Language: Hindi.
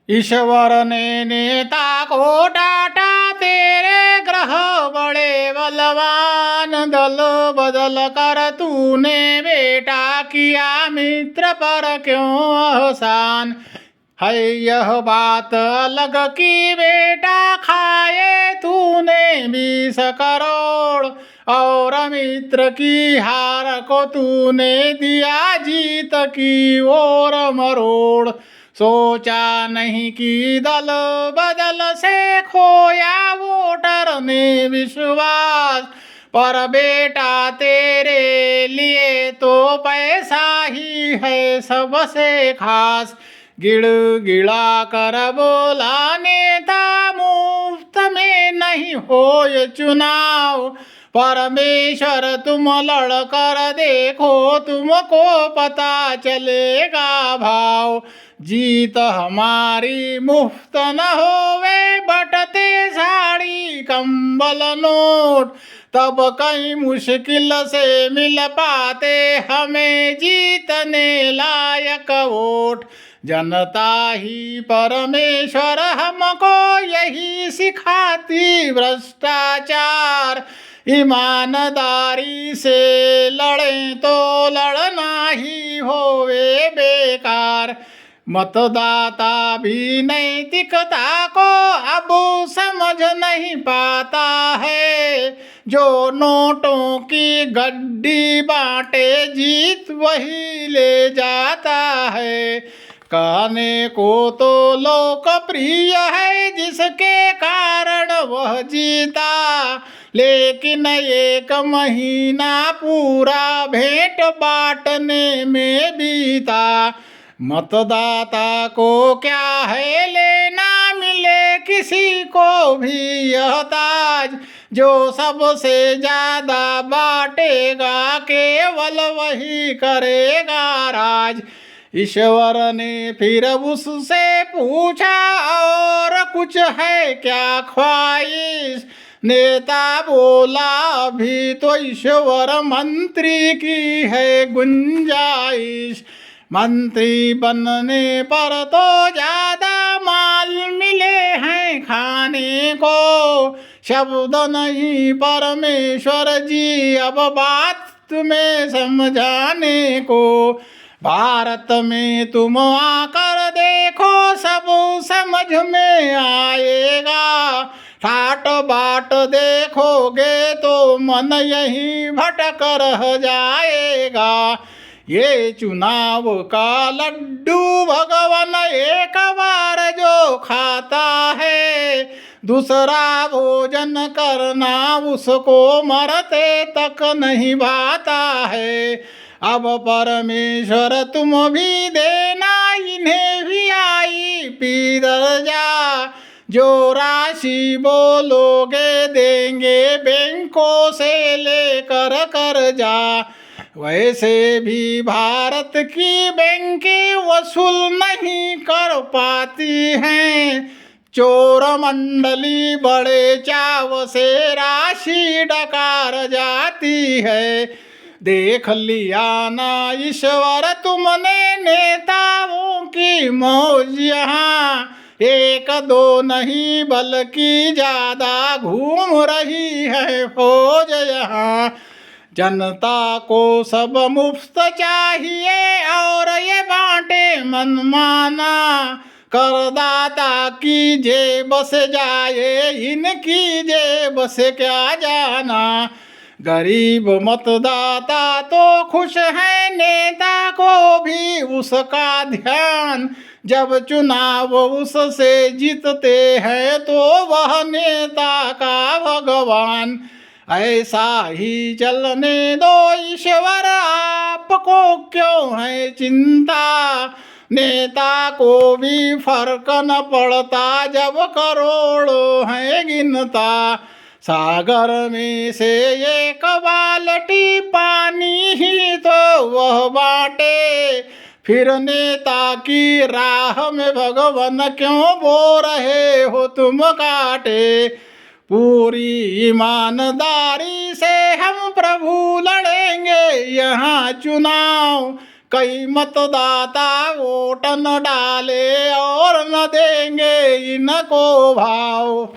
ईश्वर ने नेता को डांटा, तेरे ग्रह बड़े बलवान, दल बदल कर तूने बेटा किया, मित्र पर क्यों एहसान। है यह बात अलग की बेटा खाए तूने 20 करोड़, और मित्र की हार को तूने दिया जीत की ओर मरोड़। सोचा नहीं कि दल बदल से खोया वोटर ने विश्वास, पर बेटा तेरे लिए तो पैसा ही है सबसे खास। गिड़गिड़ा कर बोला नेता, मुफ्त में नहीं हो ये चुनाव, परमेश्वर तुम लड़ कर देखो, तुमको पता चलेगा भाव। जीत हमारी मुफ्त न होवे, बटते साड़ी कंबल नोट, तब कहीं मुश्किल से मिल पाते हमें जीतने लायक वोट। जनता ही परमेश्वर हमको यही सिखाती, भ्रष्टाचार ईमानदारी से लड़ें तो लड़ना ही होवे बेकार। मतदाता भी नैतिकता को अब समझ नहीं पाता है, जो नोटों की गड्डी बांटे जीत वही ले जाता है। कहने को तो लोकप्रिय है जिसके कारण वह जीता, लेकिन 1 महीना पूरा भेंट बांटने में बीता। मतदाता को क्या है लेना, मिले किसी को भी यह ताज, जो सबसे ज्यादा बांटेगा केवल वही करेगा राज। ईश्वर ने फिर उससे पूछा, और कुछ है क्या ख्वाहिश। नेता बोला, अभी तो ईश्वर मंत्री की है गुंजाइश। मंत्री बनने पर तो ज्यादा माल मिले हैं खाने को, शब्द नहीं परमेश्वर जी अब बात तुम्हें समझाने को। भारत में तुम आकर देखो सब समझ में आएगा, ठाट बाट देखोगे तो मन यही भटक रह जाएगा। ये चुनाव का लड्डू भगवान एक बार जो खाता है, दूसरा भोजन करना उसको मरते तक नहीं भाता है। अब परमेश्वर तुम भी देना इन्हें भी आई पी दर्जा, जो राशि बोलोगे देंगे बैंकों से लेकर कर्जा। वैसे भी भारत की बैंकें वसूल नहीं कर पाती हैं, चोर मंडली बड़े चाव से राशि डकार जाती है। देख लिया ना ईश्वर तुमने नेताओं की मौज यहाँ, 1 2 नहीं बल्कि ज्यादा घूम रही है फौज यहाँ। जनता को सब मुफ्त चाहिए और ये बांटे मनमाना, करदाता की जेब से जाए इनकी जेब से क्या जाना। गरीब मतदाता तो खुश है, नेता को भी उसका ध्यान, जब चुनाव उससे जीतते हैं तो वह नेता का भगवान। ऐसा ही चलने दो ईश्वर, आपको क्यों है चिंता। नेता को भी फर्क न पड़ता जब करोड़ों है गिनता। सागर में से 1 बाल्टी पानी ही तो वह बांटे, फिर नेता की राह में भगवान क्यों बो रहे हो तुम काटे। पूरी ईमानदारी से हम प्रभु लड़ेंगे यहाँ चुनाव, कई मतदाता वोट न डाले और न देंगे इनको भाव।